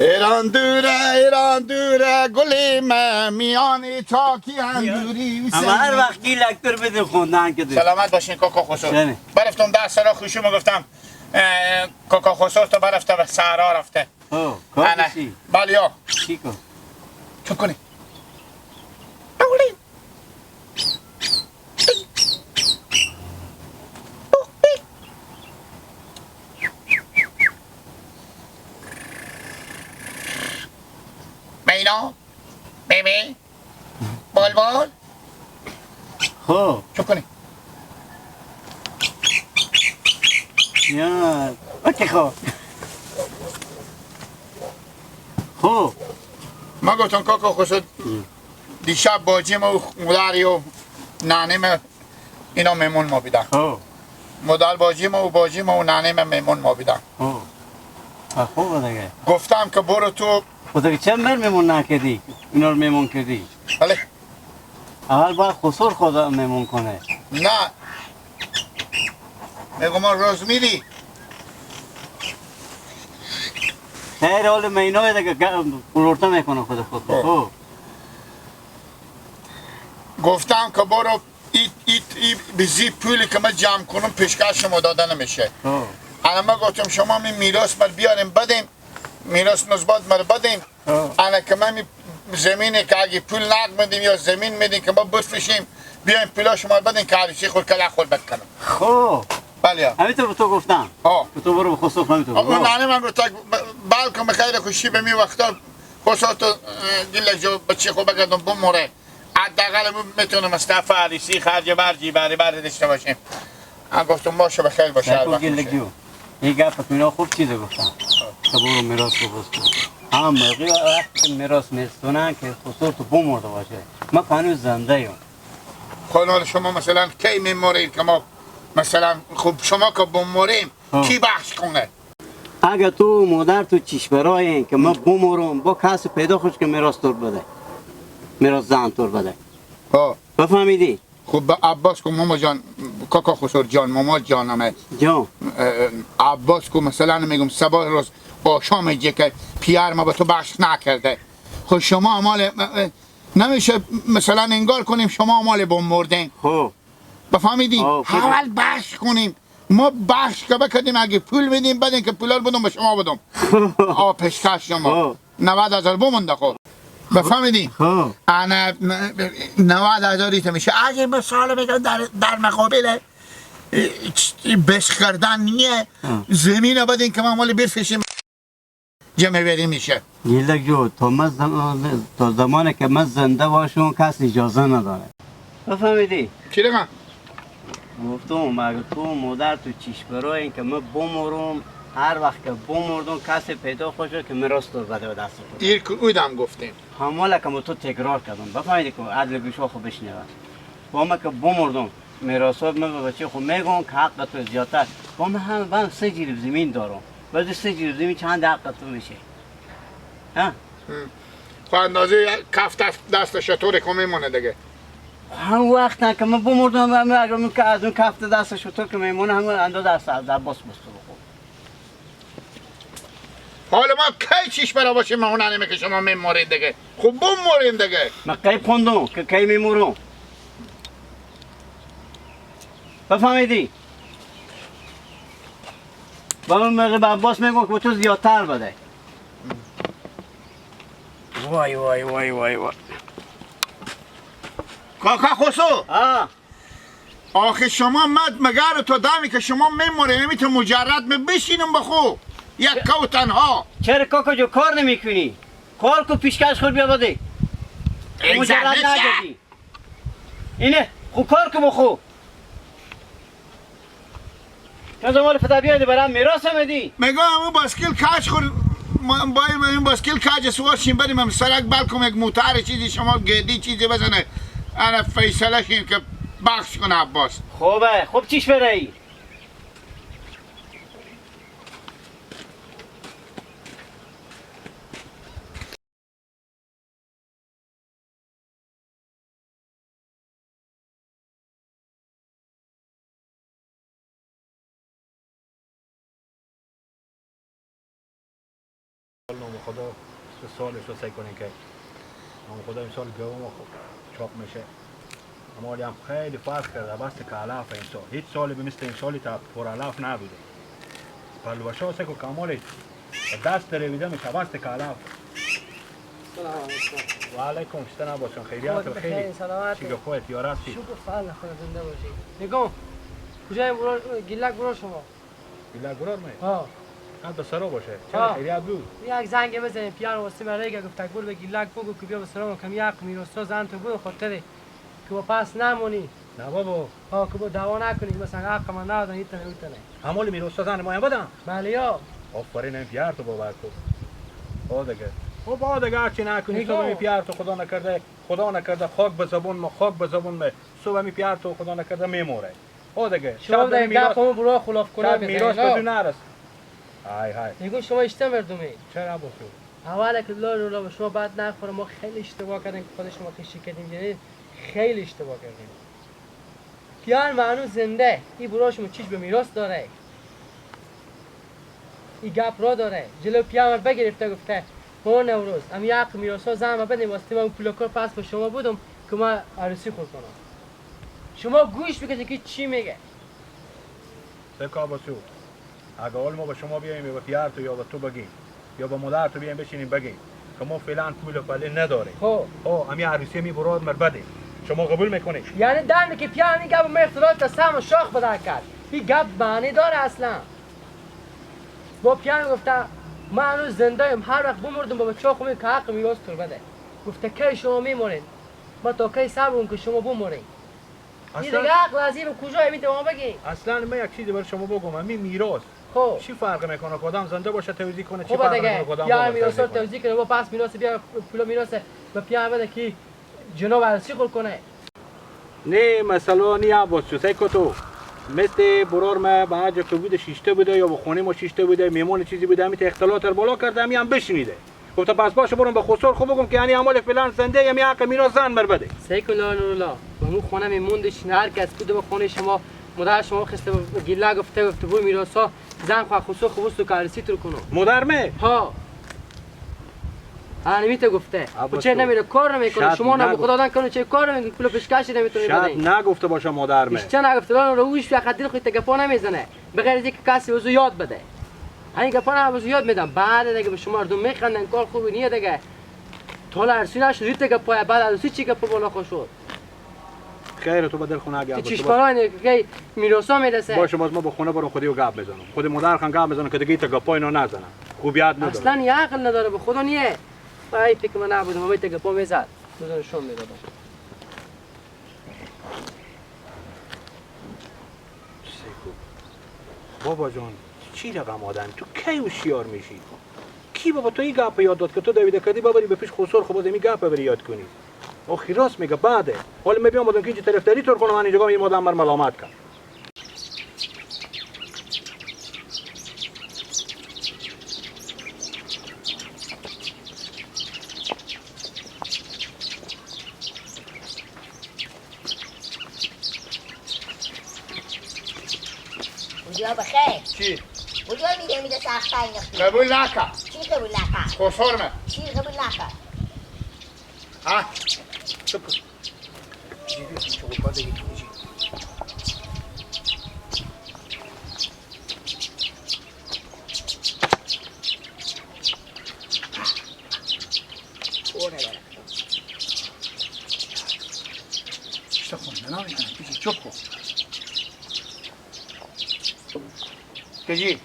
ایران دوره گلیم میان چاکی اندوری اما هر وقت کی لکتر بده خوندن که سلامت باشین کوکو خصوص برفتم 10 سال خوشو گفتم کوکو خصوص تو برفته به صحرا رفته کار چی؟ بالیا چی کن؟ چون کنی؟ مینا بیبی بلبل خب چون کنی؟ یا اوکی خب خب ما گفتم کوکو خصوص دیشب باجیم و مداری و نانیم اینا میمون ما بیدن خب مدار باجیم و نانیم میمون ما بیدن خوب دیگه گفتم که برو تو خدا چند مر میمون نکردی اینا رو میمون کردی بله اول باید خسور خدا میمون کنه نه میگم ما روز میری خیر حال مینای دیگه قلورتا میکنه خدا خود خب گفتم که برو ای بزی پولی که ما جمع کنم پیشکش شما داده نمیشه انا ما گفتم شما می میراث مر بیاریم بدیم میراث نسبت مر بدیم انا که من زمینی که اگه پول نقد بدیم یا زمین میدیم که ما بفروشیم بیایم پولا شما بدین که هرچی خود کلا خود بکنم خب بله همینطور به تو گفتم تو برو به خصوص همینطور اون نانه من گفت بلکه بخیر خوشی به می وقتا خصوص تو دیل جو بچه خوب بگردم بموره حداقل میتونم استاف عریسی خرج برجی بری داشته باشیم گفتم باشه بخیر باشه در گل لگیو این گپ اینا خوب چیزه گفتم تو برو میراث رو بستو هم موقعی وقتی میراث میستونن که خصوص تو بمرده باشه ما هنوز زنده ایم خانال شما مثلا کی میمورید که ما مثلا خب شما که بموریم کی بخش کنه اگه تو مادر تو چشبرای که ما بمورم با کسی پیدا خوش که میراث طور بده میراث زن طور بده بفهمیدی خب عباس کو ماما جان کاکا خسور جان ماما جانمه جان عباس کو مثلا میگم صبح روز با شام میگه که پیار ما به تو بخش نکرده خب شما مال نمیشه مثلا انگار کنیم شما مال بمردین خب بفهمیدی اول بخش کنیم ما بخش که بکردیم اگه پول بدیم بدین که پولا رو بدم به شما بدم پیشکش شما 90,000 بمونده خب بفهمیدی انا 90,000 میشه اگه مثال میگم در مقابل بش کردن نیه زمین رو بدین که ما مال بفشیم جمع بری میشه گیلک جو تا زمانی که من زنده باشم کس اجازه نداره بفهمیدی چی رقم گفتم اگه تو مادر تو چیش برای این که من بمرم هر وقت که بمردم کسی پیدا خوشه که میراث تو بده به دست تو ایر که اودم گفتیم همالا که تو تکرار کردم بفهمیدی که عدل گوشا خو بشنوه با من که بمردم میراثات من به بچه خو میگم که حق تو زیادتر با من 3 جریب زمین دارم بعد 3 جریب زمین چند حق تو میشه ها خب اندازه کف دست شطور که میمونه دیگه هم وقت که من بمردم اگر من که از اون کف دست شطور که میمونه هم اندازه از بس بخور حالا ما کی چیش برا باشیم ما هنانیمه که شما میمورید دیگه خب بموریم دیگه من کی خوندم که کی میمورم بفهمیدی با من به عباس میگم که تو زیادتر بده وای وای وای وای وای کاکا خسو آخه شما مگر تو دمی که شما میمورید نمیتون مجرد بشینم بخو یک کو تنها چرا کاکا جو کار نمی کنی؟ کار کو پیشکش خود بیا بده مجرد نگردی اینه خو کار کو بخو چون زمان فتا بیایده برام میراث میدی میگم اون باسکیل کاج خور باید این باسکیل کاج سوار شیم بریم هم سرک بلکم یک موتر چیزی شما گردی چیزی بزنه انا فیصله شیم که بخش کنه عباس خوبه خوب چیش بره نام خدا سالش رو سعی کنین که نام خدا این سال گوم چاپ میشه. اما ولی هم خیلی فرق کرده بست که علاف این سال هیچ سالی به مثل این سالی تا پر علاف نبوده. پلوشا سه که کاملی دست رویده میشه بست که علاف. سلام علیکم. و علیکم شتنا باشون خیریات و خیلی چی گفت یارستی. شکر فعلا خدا زنده باشی. نگاه کجای گیلک برو شما؟ گیلک برو می؟ ها. قد به سرا باشه. چرا خیریات بود؟ یک زنگ بزنیم پیان واسه من ریگه گفت برو به گیلک بگو که بیا به سرا کم یک میروسا زن تو بود خاطره که با پس نمونی. نه بابا. ها که با دعوا نکنی مثلا حق من ندادن ایتنه. همول میروسا زن ما هم بدم. بله یا. آفرین این پیار تو باور کن. دیگه. خب دیگه هرچی نکنی صبح می پیار تو خدا نکرده خاک به زبون ما صبح می پیار تو خدا نکرده میموره. دیگه شما در گپ همون برو خلاف کنه میراث بدون نرس. های نگو شما اشتباه بردومی. چرا باشو؟ اول که لا به شما بعد نخوره ما خیلی اشتباه کردیم که خود شما خیشی کردیم یعنی خیلی اشتباه کردیم. پیان معنو زنده این برو شما چیز به میراث داره. این گپ را داره جلو پیامبر بگرفته گفته ما نوروز ام یک میراثا زعما بدیم واسه من پول کار پس به شما بودم که ما عروسی خود کنم. شما گوش بکنید که چی میگه. سکا باشو. اگه اول ما به شما بیایم یا به پیار تو یا به تو بگیم یا به مادر تو بیایم بشینیم بگیم که ما فعلا پول پله نداریم. خب امی عروسی می براد مر بده. شما قبول میکنید؟ یعنی دم که پیان این گپ ما اختلاط تا سم و شاخ بده کرد. این گپ معنی داره اصلا. با پیان گفته ما هنوز زنده ایم هر وقت بمردم با بچه‌ها خودم که حق میراث تو بده. گفته کی شما میمونین؟ ما تا کی صبر که شما بمونین. این دیگه عقل عظیم کجا میتونه ما بگی؟ اصلا من یک چیزی برای شما بگم همین میراث خب چی فرق میکنه که آدم زنده باشه توزیع کنه چی خب فرق دیگه میکنه که آدم یا میراث توزیع کنه با پس میراث بیا پول میراث به پیان بده که جناب عروسی خود کنه. نه مثلا نی عباس چو سعی تو مثل برار ما به هر جا که بوده شیشته بوده یا به خونه ما شیشته بوده میمون چیزی بوده همیت اختلاط بالا کرده همی هم بشنیده گفت پس باشه برم به خسر خوب بگم که یعنی اعمال فلان زنده یعنی حق میراث زن مر بده سیکولا نورلا به مو خونه میموندش هر کس بوده به خونه شما مادر شما خسته گیلا گفته بو میراثا زن خو خصوص خوست تو کارسی تو کنو مادر می ها انمیت گفته چه نمیره کار نمیکنه شما نه خدا دادن کنه چه کار نمیکنه پول پیشکش نمیتونه بده شاید نگفته باشه مادر می چه نگفته الان روش فقط دل خودت گپا نمیزنه بغیر از اینکه کسی وضو یاد بده این گپا نه وضو یاد میدم بعد دیگه به شما مردم میخندن کار خوبی نیه دیگه تو لرسی نشد دیگه گپا بعد از چی گپا بالا خوشود خیر تو بدل خونه اگه چیش پرانه که میراثا میرسه باشه باز ما به خونه برم خودی و گپ بزنم خود مادر خان گپ بزنم که دیگه تا گپا اینا نزنم خوبیت نداره اصلا یه عقل نداره به خدا نیه ای فکر من نبودم ما میت گپا میزد بزن شون میدادم بابا جان چی رقم آدم تو کی هوشیار میشی کی بابا تو این گپ یاد داد که تو دویده کردی ببری به پیش خسر خب این گپ ببری یاد کنی آخی راست میگه بعده حالا می بیام که طرفداری طور کنم من اینجا این مادام مر ملامت کنم بودیا بخیر چی؟ بودیا میده ساخته این قبول نکن چی قبول نکرد؟ خسرمه چی قبول نکرد؟ ها؟ چپ کن کجی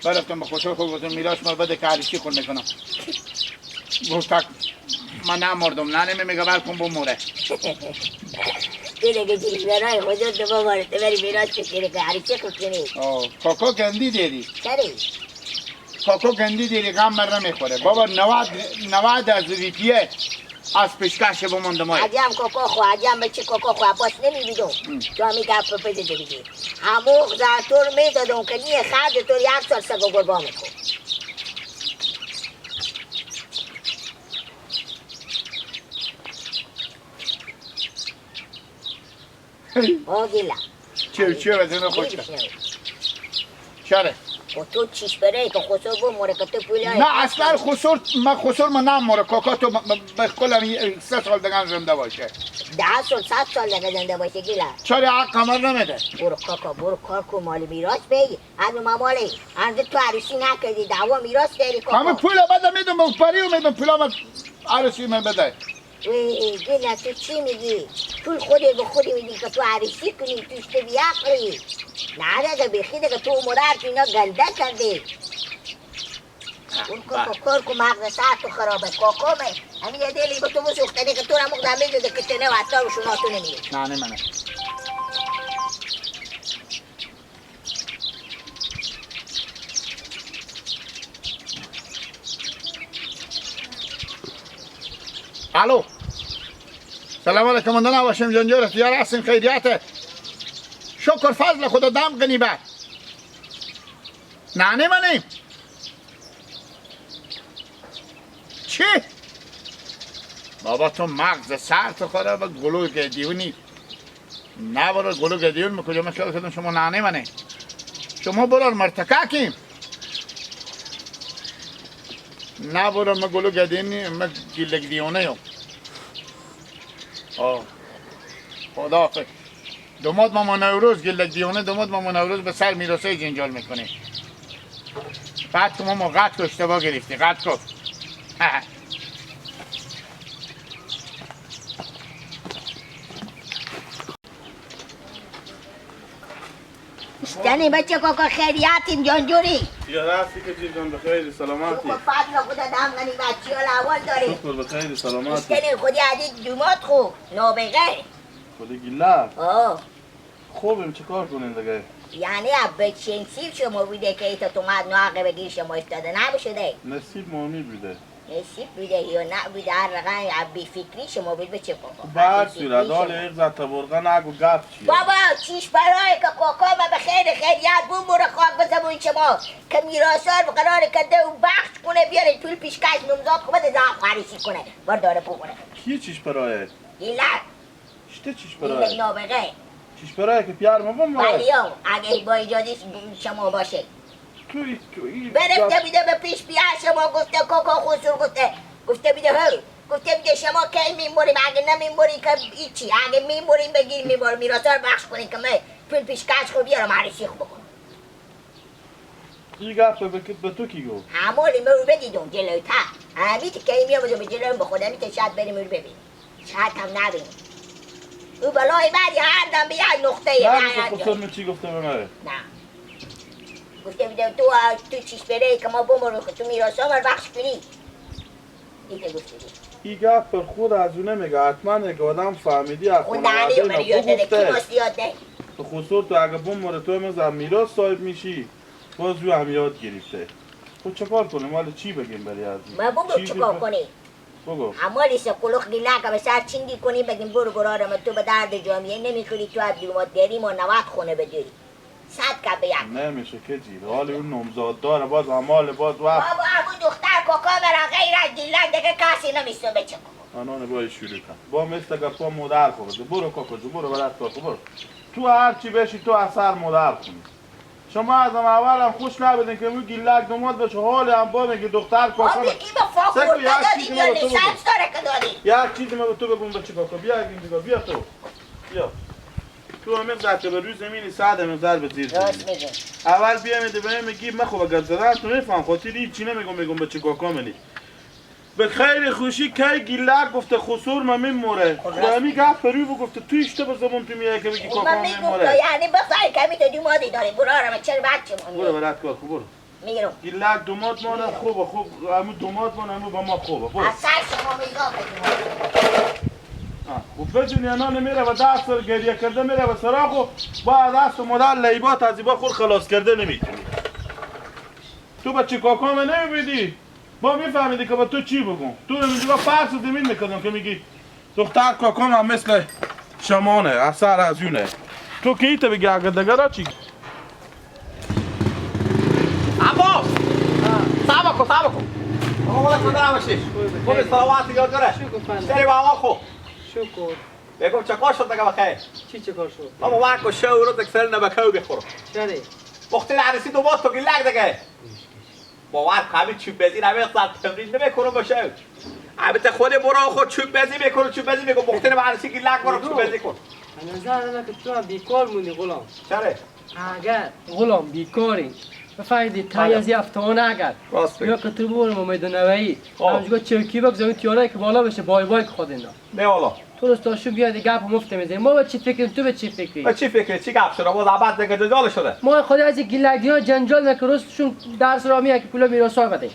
برفتم به خسر خوب گفتم میراث مر بده که عروسی خود میکنم گفت من نمردم نه میگه برکن بموره دیگه جیرانای خودت دو بار بری میراث بگیری که عروسی خود کنی کاکا گندی دیدی چری؟ کاکا گندی دیدی غم مر نمیخوره بابا 90 از روپیه از پیشکش بموندم عجم کوکو خو عجم بچه کوکو خو عباس نمیبیدم تو همی گپ بده دیگه هموخ زرطور میدادم که نیه خرد تو 1 سال سگو گربا میکن چه وزنه خوش چره و تو چیش بره که خسور بموره که تو پولی نه اصلا خسور من نموره کاکا تو به کلم 3 سال دیگه زنده باشه 10 سال 100 سال دیگه زنده باشه گیلا چرا حق قمر نمیده برو کاکا برو کار کن مال میراث بگی از مامالی از تو عروسی نکردی دعوا میراث داری کاکا همه پول بعد میدم به پری و میدم پولا من عروسی من بده گیلا تو چی میگی؟ پول خودی به خودی میدی که تو عروسی کنی توش تو بیاقلی نه دیگه بخی دیگه تو مرد اینا گنده کردی اون کاکا کار کن مغز ساعت تو خرابه کاکا می همین یه دیلی به تو بسوخته که تو را مقدم میدوده که تنه و حتی رو شما تو نمیگی نه منه الو سلام علیکم مندان واشم جنجور اختیار هستیم خیریته شکر فضل خدا دم غنیبت نه منیم چی؟ بابا تو مغز سر تو خدا با گلو گدیونی نه برو گلو گدیون میکنی من خیال کردم شما نانه منه شما برو مرتکه کیم نه برو من گلو گدیونی من گیلگ دیونه یم خدا حافظ دوماد ماما نوروز گیلگ دیونه دوماد ماما نوروز به سر میرسه جنجال میکنی بعد که ماما قد که اشتباه گرفتی قد کن اشتنی بچه کاکا خیریاتیم جانجوری یا راستی که جیب جان بخیر سلامتی شکر فضل خدا دم غنی بچی ها اول داری شکر بخیر سلامتی اشتنی خودی عدید دومات خوب نابغه خودی گیلا آه خوبیم چه کار کنین دیگه یعنی اب چنسیب شما بوده که ایتا تو مد ناقه بگیر شما افتاده نبوشده نصیب مامی بوده نصیب بوده یا نبوده هر رقم بی فکری شما بود به چه کاکا بر صورت حال ایق زد تبرغه نگو گپ چیه بابا چیش برای که کاکا ما به خیر خیریت بون برو خواب بزمون شما که میراسار قرار کرده و بخش کنه بیاره پول پیشکش نمزاد که بده زعب خریشی کنه برداره بکنه کیه چیش برایه؟ گیلک چته چیش گیلک برایه؟ نابغه چیش برایه که پیار مبام برایه؟ ولی اگه با اجازه شما باشه توی برفته بیده به پیش بیا شما گفته کاکا خسور گفته بیده هر گفته بیده شما کی میموریم اگه نمیموری که ایچی اگه میموریم بگیر میبار میراسار بخش کنیم که من پول پیشکش خوب بیارم عریسی خوب بکنم این گپ به تو کی گفت؟ همولی من رو بدیدم جلوی تا همیتی که این میامده به جلویم بخوده همیتی شاید بریم رو ببینیم شاید هم نبینیم او بلای بعدی هر دم به یک نقطه نه خسور من چی گفته به من؟ نه گفته بیده تو چیش بره که ما بمرو که تو میراسا مر بخش کنی دیگه گفته بیده این گپ پر خود از اونه میگه حتما اگه آدم فهمیدی از اون دهنی رو بری یاد ده کی باست یاد ده تو خسور تو اگه بمره تو هم میراث صاحب میشی باز رو هم یاد گرفته خود چه کار کنیم حالا چی بگیم بری از این؟ ما بگو چکار کنی بگو همالی سکولوخ گیلک به سر چینگی کنی بگیم برو گرارم تو به درد جامعه نمیخوری تو از دیومات داریم و 90 خونه بداری 100 که بیاد نمیشه که جیره حالی اون نمزاد داره باز همال باز وقت بابا همون دختر کاکا مرا غیر از گیلک دیگه کسی نمیسته به چه آنانه باید شروع کن با مثل گپا مدر خورده برو کاکا جو برو برد کاکا برو تو هر چی بشی تو اثر مدر کنی شما از اول هم خوش نبودین که اون گیلک نماد بشه حالی هم با میگه دختر کاکا بابی این با فاکور دادیم یا لیسانس داره که دادیم یک چیزی ما به تو بگم بچه کاکا بیا این دیگه بیا تو بیا تو همین زده به روی زمینی سعد همین ضرب زیر راست میگه اول بیا میده به میگی من خوب اگر زدن تو نفهم خاطر این چی نمیگم بچه کاکا منی به خیر خوشی کی گیلک گفته خسور من میموره خدامی گفت پروی گفته تو اشتباه زبون تو میای که بگی کاکا من میگم میموره یعنی بفای کمی تو دومادی داری برو آرام چرا بچه من برو برات کاکا برو میگم گیلک دومات مانه خوبه خوب همون دومات مانه همون با ما خوبه برو از سر شما میگم و بجون یا نه میره و دست رو گریه کرده میره و سراغ و با دست و مدل لیبات از ایبا خود خلاص کرده نمیتونی تو بچه کاکا من نمیبیدی با میفهمیدی که با تو چی بگم تو نمیدی با فرس و زمین میکنم که میگی دختر کاکا هم مثل شمانه اثر از یونه تو که ایتا بگی اگر دگر را چی عباس صبر کن اما ولا کدر باشیش خوب سلامتی یاد داره سری با آقا خوب شکر بگم چه کار شد دیگه بخیر چی چه کار شد؟ اما واکو شو رو تکسر نبکو بخورم چرا؟ وقتی عروسی دو ماه تو گلک دیگه باور کن همین چوب بزی همین اقتصاد تمرین نمیکنه باشه البته خود برو خود چوب بزی میکنه چوب بزی میکنه وقتی عروسی گلک برو چوب بزی کن نظر من که تو هم بیکار موندی غلام چرا اگر غلام بیکاری بفهمیدی تایی از یه هفته نگرد راست یا که تو برم میدون نوایی همونجا چرکی بگذاریم تیارایی که بالا بشه بای بای که خود اینا نه والا تو رستاشو بیاد گپ مفت میزنیم ما به چی فکریم تو به چی فکری با چی فکری چی گپ شده باز عباد دیگه جنجال شده ما خود از گیلگینا جنجال نکن رستشون درس را میاد که پولا میراسا بده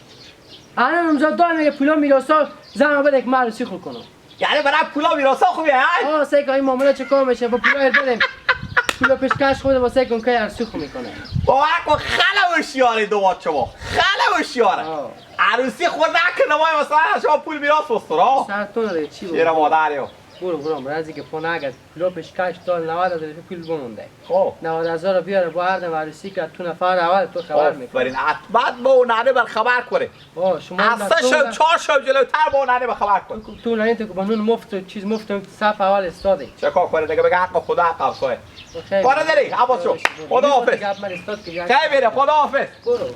انا نمزاد دار میگه پولا میراسا زن بده که معرفی خود کنم یعنی برای پولا میراسا خوبه های سه این معامله چه کار میشه با پولا بدیم پولا پیشکش خود واسه کن که ارسو خو میکنه باور کن خیلی هوشیاری دوات شما خیلی هوشیاره عروسی خود نکنه ما مثلا شما پول میراث وسترا سرتون داره چی بود چرا مادریو برو رازی که پونه اگه پولا پیشکش داد 90,000 پول بمونده خب 90,000 بیاره با هر دم عروسی که تو نفر اول تو خبر میکنه برین حتما با اون ننه بر خبر کنه شما از 3 شب 4 شب جلوتر با اون ننه بر خبر کن تو نه تو با نون مفت چیز مفت صف اول استادی چه کار کنه دیگه بگه حق خدا حق سوه کار داری عباس شو خدا حافظ کی میره خدا حافظ برو